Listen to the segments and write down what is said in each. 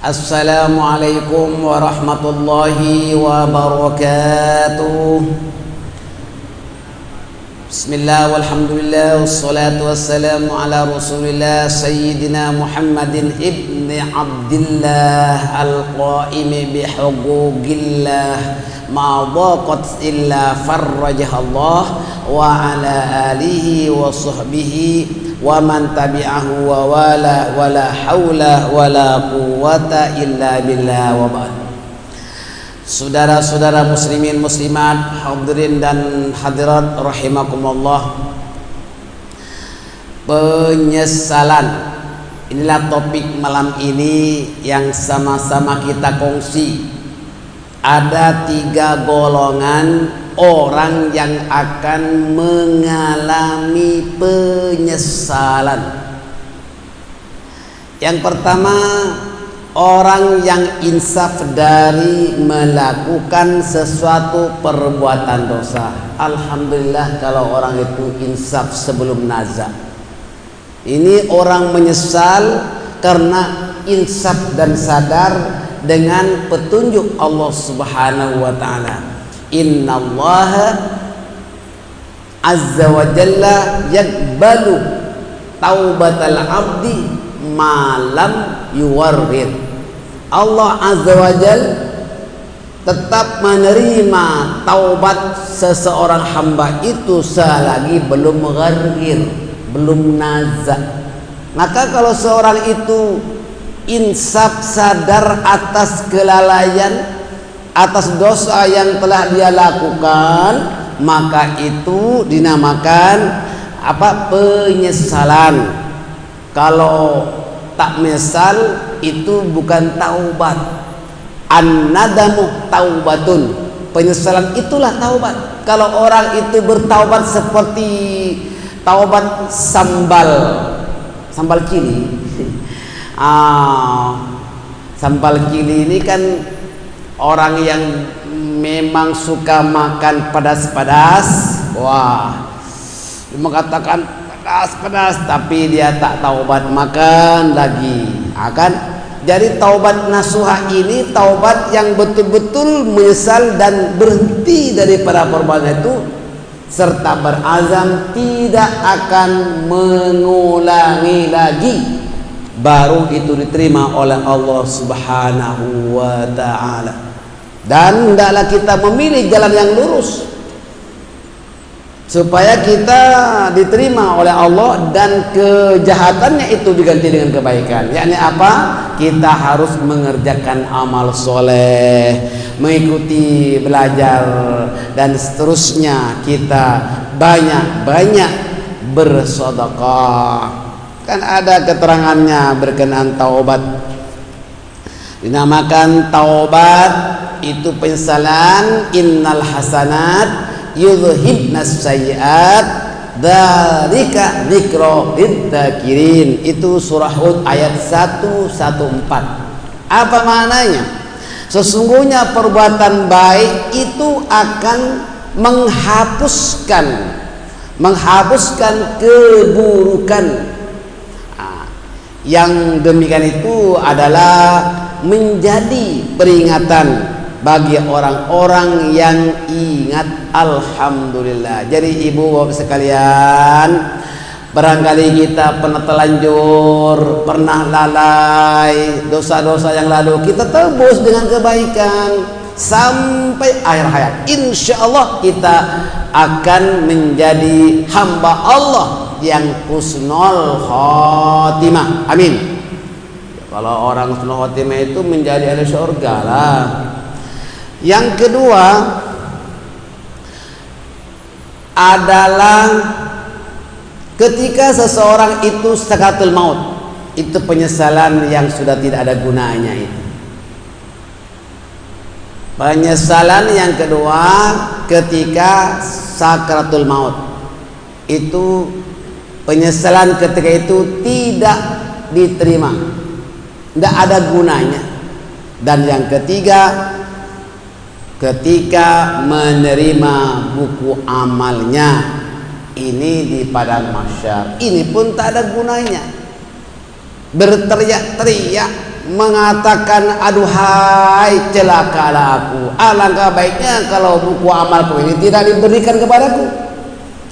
Assalamualaikum warahmatullahi wabarakatuh. Bismillah walhamdulillah wassalatu wassalamu ala rasulillah Sayyidina Muhammadin ibni Abdillah al-qaimi bihuquqillah ma dhaqat illa farrajahallah wa ala alihi wa sahbihi wa man tabi'ahu wa wala haula wala quwwata illa billah wa ba'd. Saudara-saudara muslimin muslimat, hadirin dan hadirat rahimakumullah. Penyesalan, inilah topik malam ini yang sama-sama kita kongsi. Ada 3 golongan orang yang akan mengalami penyesalan. Yang pertama, orang yang insaf dari melakukan sesuatu perbuatan dosa. Alhamdulillah kalau orang itu insaf sebelum nazar. Ini orang menyesal karena insaf dan sadar dengan petunjuk Allah Subhanahu wa taala. Innallaha azza wa jalla yaqbalu taubatal abdi malam yuwarrid. Allah azza wa jalla tetap menerima taubat seseorang hamba itu selagi belum ghargir, belum nazar. Maka kalau seorang itu insaf sadar atas kelalaian, atas dosa yang telah dia lakukan, maka itu dinamakan apa? Penyesalan. Kalau tak menyesal itu bukan taubat. An-nadamu taubatun. Penyesalan itulah taubat. Kalau orang itu bertaubat seperti taubat sambal cili. Sambal cili ini kan orang yang memang suka makan pedas-pedas. Wah, dia mengatakan pedas-pedas, tapi dia tak taubat makan lagi. Jadi taubat nasuha ini taubat yang betul-betul menyesal dan berhenti daripada perbuatan itu, serta berazam tidak akan mengulangi lagi. Baru itu diterima oleh Allah Subhanahu wa ta'ala. Dan hendaklah kita memilih jalan yang lurus supaya kita diterima oleh Allah dan kejahatannya itu diganti dengan kebaikan. Yakni apa? Kita harus mengerjakan amal soleh, mengikuti belajar, dan seterusnya. Kita banyak-banyak bersedekah. Kan ada keterangannya berkenaan taubat. Dinamakan taubat itu penyesalan. Innal hasanat yudhibnas sayyiat dzalika dzikra lidzakirin. Itu surah Hud ayat 114. Apa maknanya? Sesungguhnya perbuatan baik itu akan menghapuskan keburukan. Yang demikian itu adalah menjadi peringatan bagi orang-orang yang ingat. Alhamdulillah. Jadi ibu bapak sekalian, barangkali kita pernah telanjur, pernah lalai, dosa-dosa yang lalu kita tebus dengan kebaikan sampai akhir hayat. Insya Allah kita akan menjadi hamba Allah yang husnul khotimah. Amin. Kalau orang husnul khotimah itu menjadi ahli surga lah. Yang kedua adalah ketika seseorang itu sakaratul maut, itu penyesalan yang sudah tidak ada gunanya itu. Penyesalan yang kedua ketika sakaratul maut, itu penyesalan ketika itu tidak diterima, tidak ada gunanya. Dan yang ketiga, ketika menerima buku amalnya, ini di padang mahsyar, ini pun tak ada gunanya. Berteriak-teriak mengatakan, aduhai celakalah aku, alangkah baiknya kalau buku amalku ini tidak diberikan kepadaku.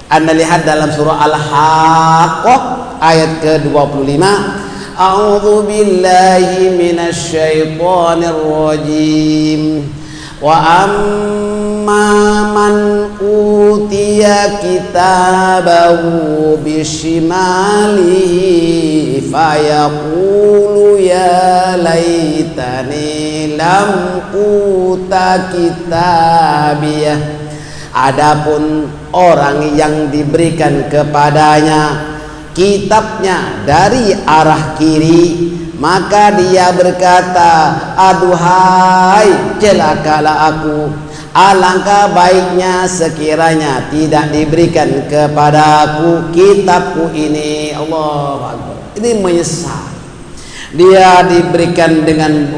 Anda lihat dalam surah Al-Haqqah ayat ke-25, a'udzu billahi minasy syaithanir rajim. Wa amma man utiya kitabahu bishimalihi fayaqulu ya laitani lam uta kitabiyah. Adapun orang yang diberikan kepadanya kitabnya dari arah kiri, maka dia berkata, aduhai celakalah aku, alangkah baiknya sekiranya tidak diberikan kepadaku kitabku ini. Allahu Akbar. Ini menyesal. Dia diberikan dengan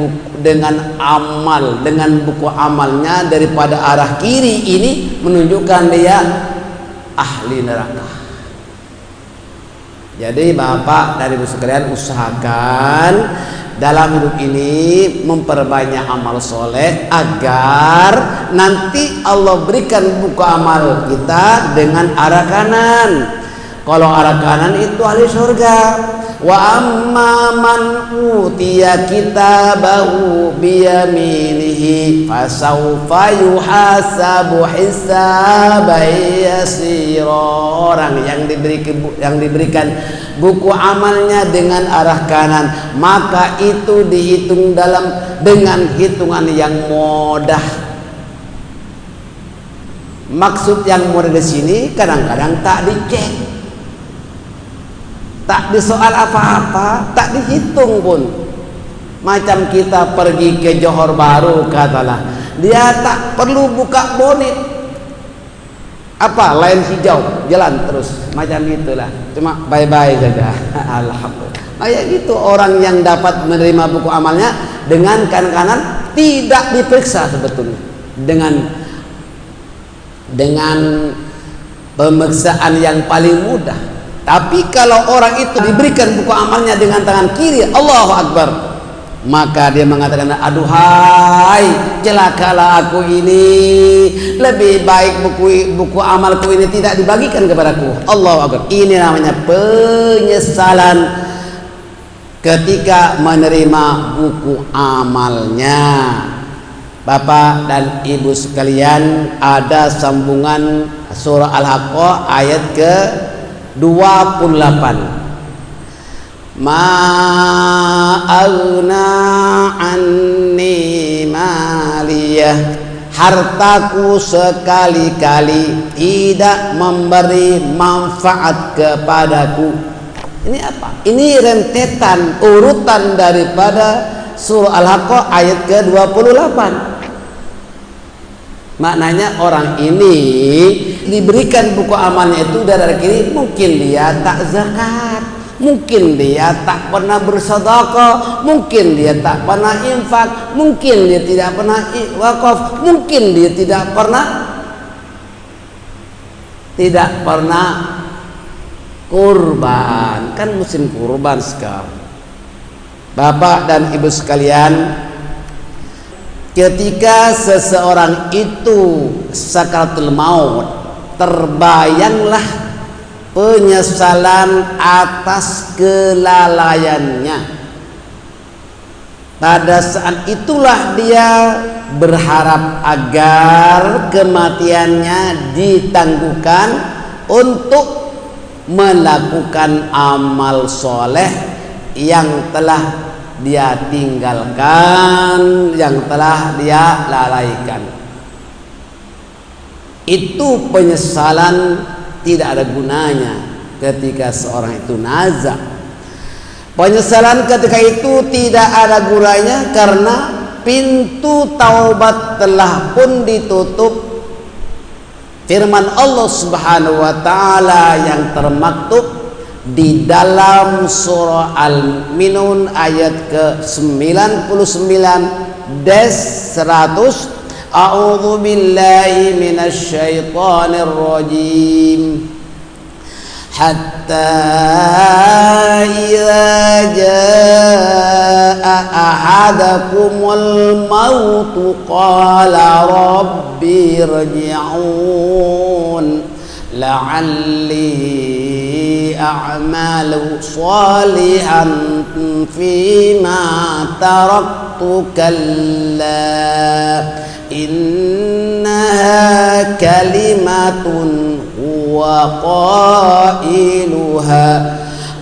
buku amalnya daripada arah kiri, ini menunjukkan dia ahli neraka. Jadi Bapak dan Ibu sekalian, usahakan dalam hidup ini memperbanyak amal soleh agar nanti Allah berikan buku amal kita dengan arah kanan. Kalau arah kanan itu ahli surga. Wa amma man utiya kitabahu biyaminihi fasawfa yuhasabu hisaban yasira. Orang yang diberikan buku amalnya dengan arah kanan, maka itu dihitung dengan hitungan yang mudah. Maksud yang mudah di sini kadang-kadang tak dicek, tak disoal apa-apa, tak dihitung pun. Macam kita pergi ke Johor Baru, katalah, dia tak perlu buka bonit, apa lain hijau, jalan terus, macam itulah, cuma bye-bye saja. Alhamdulillah. Kayak gitu orang yang dapat menerima buku amalnya dengan kanan-kanan, tidak diperiksa sebetulnya dengan pemeriksaan yang paling mudah. Tapi kalau orang itu diberikan buku amalnya dengan tangan kiri, Allahu Akbar, maka dia mengatakan, aduhai celakalah aku ini, lebih baik buku amalku ini tidak dibagikan kepadaku. Allahu Akbar. Ini namanya penyesalan ketika menerima buku amalnya. Bapak dan Ibu sekalian, ada sambungan surah Al-Haqqah ayat ke 28. Ma aghna anni maliyah, hartaku sekali-kali tidak memberi manfaat kepadaku. Ini apa? Ini rentetan urutan daripada surah Al-Haqqah ayat ke-28. Maknanya orang ini diberikan buku amalnya itu dari kiri, mungkin dia tak zakat, mungkin dia tak pernah bersedekah, mungkin dia tak pernah infak, mungkin dia tidak pernah wakaf, mungkin dia tidak pernah kurban. Kan musim kurban sekarang. Bapak dan Ibu sekalian, ketika seseorang itu sakaratul maut, terbayanglah penyesalan atas kelalaiannya. Pada saat itulah dia berharap agar kematiannya ditangguhkan untuk melakukan amal soleh yang telah dia tinggalkan, yang telah dia lalaikan. Itu penyesalan tidak ada gunanya ketika seorang itu nazar. Penyesalan ketika itu tidak ada gunanya karena pintu taubat telah pun ditutup. Firman Allah Subhanahu wa taala yang termaktub di dalam surah Al-Minun ayat ke-99 -100, a'udzu billahi minasy syaithanir rajim. hatta idza jaa ahadakumul maut qala rabbi irji'un la'alli a'malu salihan fima taraktu kalla innaha kalimatun huwa qailuha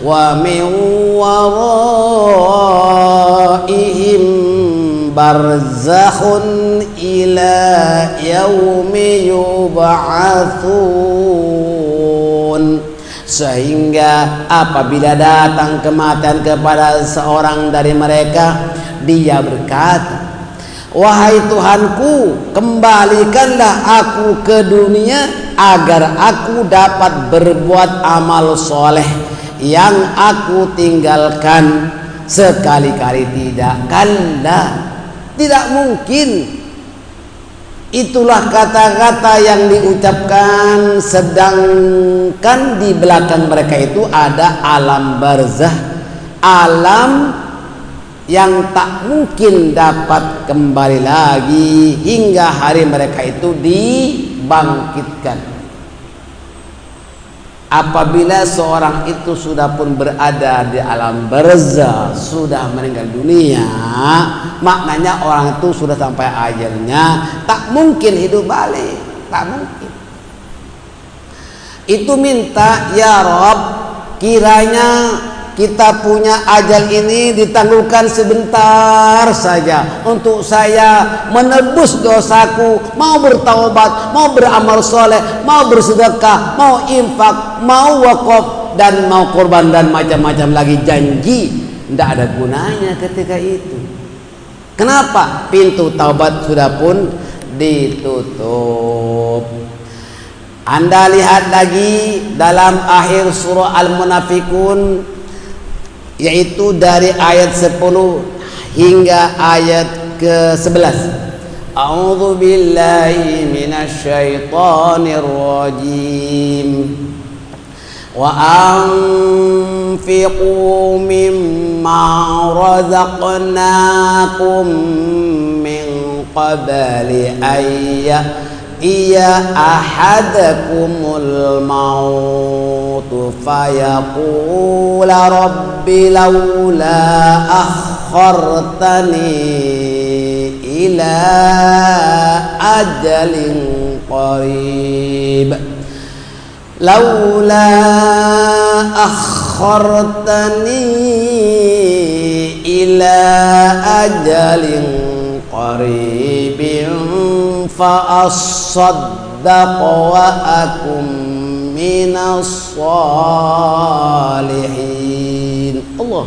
wa min waraihim barzakhun ila yaumi yub'atsun. Sehingga apabila datang kematian kepada seorang dari mereka, dia berkata, wahai Tuhanku, kembalikanlah aku ke dunia agar aku dapat berbuat amal soleh yang aku tinggalkan. Sekali-kali tidak, kalla, tidak mungkin. Itulah kata-kata yang diucapkan, sedangkan di belakang mereka itu ada alam barzah, alam yang tak mungkin dapat kembali lagi hingga hari mereka itu dibangkitkan. Apabila seorang itu sudah pun berada di alam barzah, sudah meninggal dunia, maknanya orang itu sudah sampai ajalnya, tak mungkin hidup balik, tak mungkin. Itu minta, ya Rob, kiranya kita punya ajal ini ditangguhkan sebentar saja untuk saya menebus dosaku, mau bertaubat, mau beramal soleh, mau bersedekah, mau infak, mau wakaf, dan mau korban dan macam-macam lagi janji. Tidak ada gunanya ketika itu. Kenapa? Pintu taubat sudah pun ditutup. Anda lihat lagi dalam akhir surah Al-Munafikun, yaitu dari ayat 10 hingga ayat ke-11. A'udzu billahi minasyaitonir rajim. Wa anfiqu mimma razaqnakum min qabli ayya ahadakumul maut fayaqula rabbi laula akhartani ila ajalin qarib laula akhartani ila ajalin qaribin fa as-saddaq wa akum minas salihin. Allah.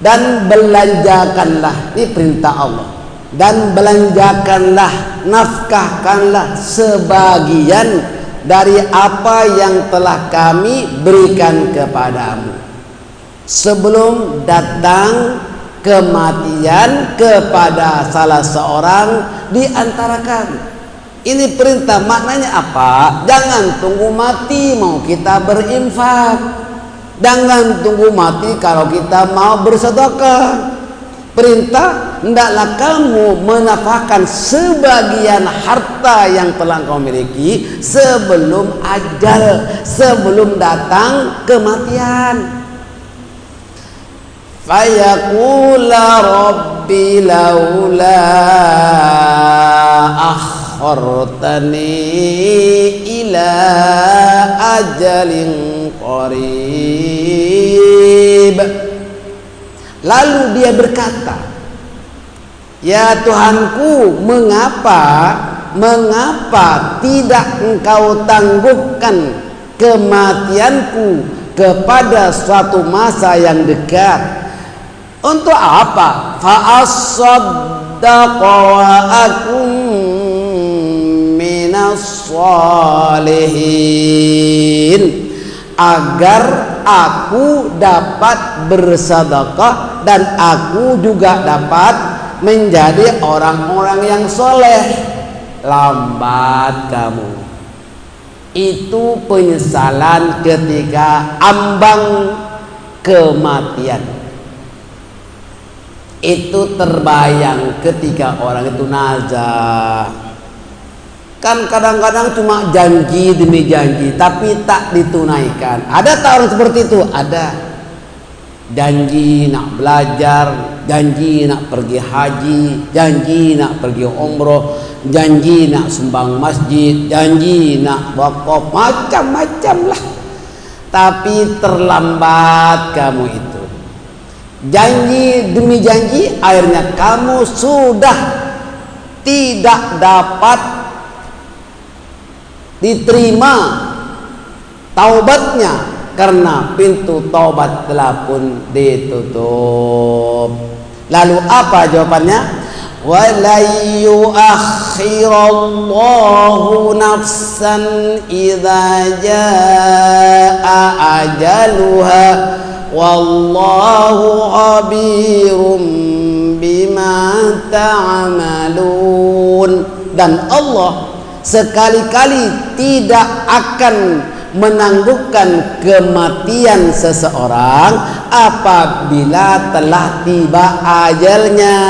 Dan belanjakanlah, ini perintah Allah, dan belanjakanlah, nafkahkanlah sebagian dari apa yang telah kami berikan kepadamu sebelum datang kematian kepada salah seorang di antara kami. Ini perintah, maknanya apa? Jangan tunggu mati mau kita berinfak, jangan tunggu mati kalau kita mau bersedekah. Perintah, hendaklah kamu menafkahkan sebagian harta yang telah kau miliki sebelum ajal, sebelum datang kematian. Fayaqula rabbi laula akhartani ila ajalin qarib. Lalu dia berkata, ya Tuhanku, mengapa tidak engkau tangguhkan kematianku kepada suatu masa yang dekat? Untuk apa? Fa'as-saddaqa wa akum minas salihin, agar aku dapat bersedekah dan aku juga dapat menjadi orang-orang yang soleh. Lambat kamu. Itu penyesalan ketika ambang kematian. Itu terbayang ketika orang itu nazar. Kan kadang-kadang cuma janji demi janji tapi tak ditunaikan. Ada tak orang seperti itu? Ada. Janji nak belajar, janji nak pergi haji, janji nak pergi umroh, janji nak sumbang masjid, janji nak wakaf, macam-macam lah. Tapi terlambat kamu itu. Janji demi janji, akhirnya kamu sudah tidak dapat diterima taubatnya karena pintu taubat telah pun ditutup. Lalu apa jawabannya? Wala yuakhirallahu nafsan idza jaa ajaluha wallahu khabirum bima ta'malun. Dan Allah sekali-kali tidak akan menangguhkan kematian seseorang apabila telah tiba ajalnya.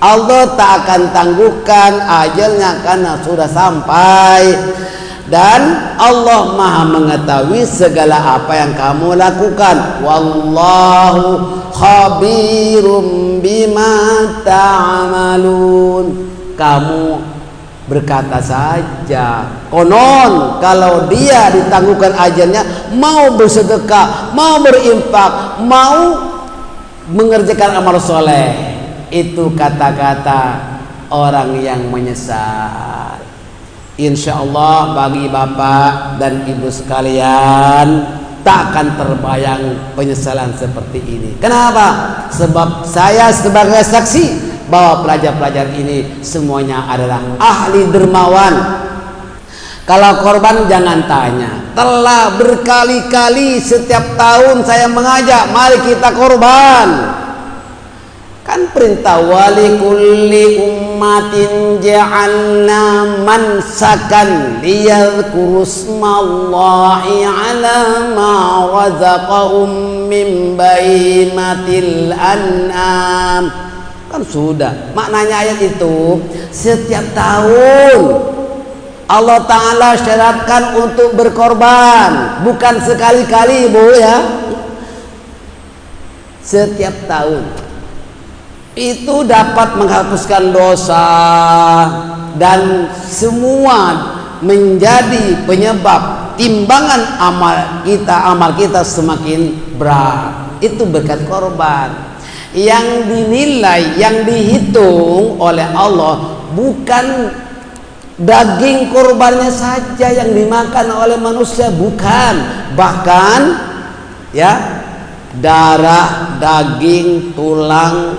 Allah tak akan tangguhkan ajalnya karena sudah sampai. Dan Allah Maha mengetahui segala apa yang kamu lakukan. Wallahu khabirum bima ta'malun. Kamu berkata saja, konon kalau dia ditangguhkan ajalnya, mau bersedekah, mau berinfak, mau mengerjakan amal soleh, itu kata-kata orang yang menyesal. Insya Allah bagi bapak dan ibu sekalian tak akan terbayang penyesalan seperti ini. Kenapa? Sebab saya sebagai saksi bahwa pelajar-pelajar ini semuanya adalah ahli dermawan. Kalau korban jangan tanya. Telah berkali-kali setiap tahun saya mengajak, mari kita korban. Kan perintah wali kulli ummatin ja'alna mansakan liyadhkuru smallahi ala ma razaqahum min bahimatil an'am. Kan sudah, maknanya ayat itu setiap tahun Allah Ta'ala syaratkan untuk berkorban, bukan sekali-kali Bu ya. Setiap tahun itu dapat menghapuskan dosa dan semua menjadi penyebab timbangan amal kita semakin berat. Itu berkat korban. Yang dinilai, yang dihitung oleh Allah bukan daging korbannya saja yang dimakan oleh manusia, bukan, bahkan ya darah, daging, tulang,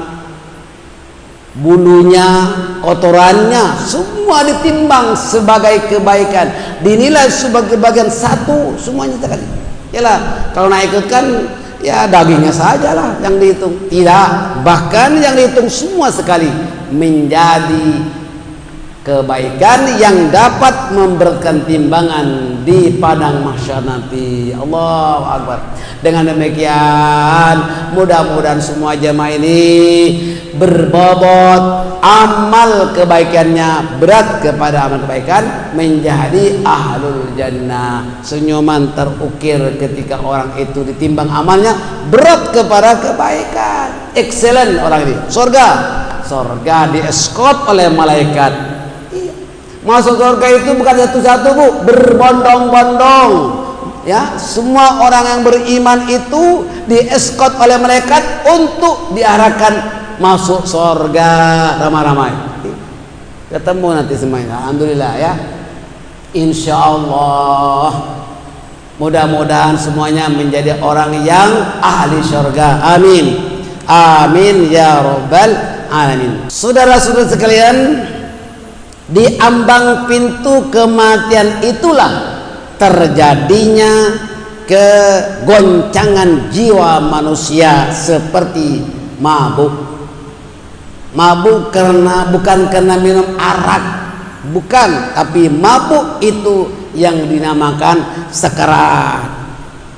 bulunya, kotorannya semua ditimbang sebagai kebaikan, dinilai sebagai bagian satu semuanya sekali. Yalah, kalau nak ikutkan ya dagingnya sajalah yang dihitung. Tidak, bahkan yang dihitung semua sekali menjadi kebaikan yang dapat memberatkan timbangan di padang mahsyar nanti. Allahu Akbar. Dengan demikian mudah-mudahan semua jemaah ini berbobot amal kebaikannya berat kepada amal kebaikan menjadi ahlul jannah. Senyuman terukir ketika orang itu ditimbang amalnya berat kepada kebaikan. Excellent orang ini. Surga dieskort oleh malaikat. Masuk surga itu bukan satu-satu Bu, berbondong-bondong. Ya, semua orang yang beriman itu dieskort oleh malaikat untuk diarahkan masuk surga ramai-ramai. Ketemu nanti semuanya. Alhamdulillah ya. Insya Allah. Mudah-mudahan semuanya menjadi orang yang ahli surga. Amin. Amin ya rabbal alamin. Saudara-saudara sekalian, di ambang pintu kematian itulah terjadinya kegoncangan jiwa manusia seperti mabuk. Mabuk bukan karena minum arak, bukan, tapi mabuk itu yang dinamakan sekarat.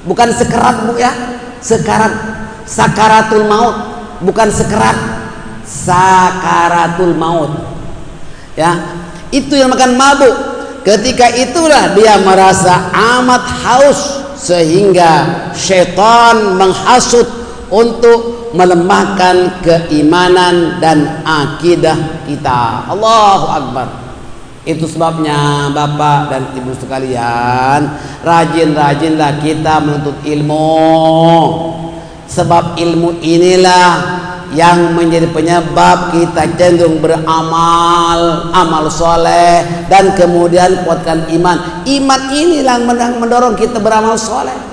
Bukan sekarat Bu ya, sakaratul maut, bukan sekarat, sakaratul maut. Ya, itu yang makan mabuk. Ketika itulah dia merasa amat haus sehingga syaitan menghasut untuk melemahkan keimanan dan akidah kita. Allahu Akbar. Itu sebabnya Bapak dan Ibu sekalian, rajin-rajinlah kita menuntut ilmu. Sebab ilmu inilah yang menjadi penyebab kita cenderung beramal, amal soleh, dan kemudian kuatkan iman. Iman inilah yang mendorong kita beramal soleh.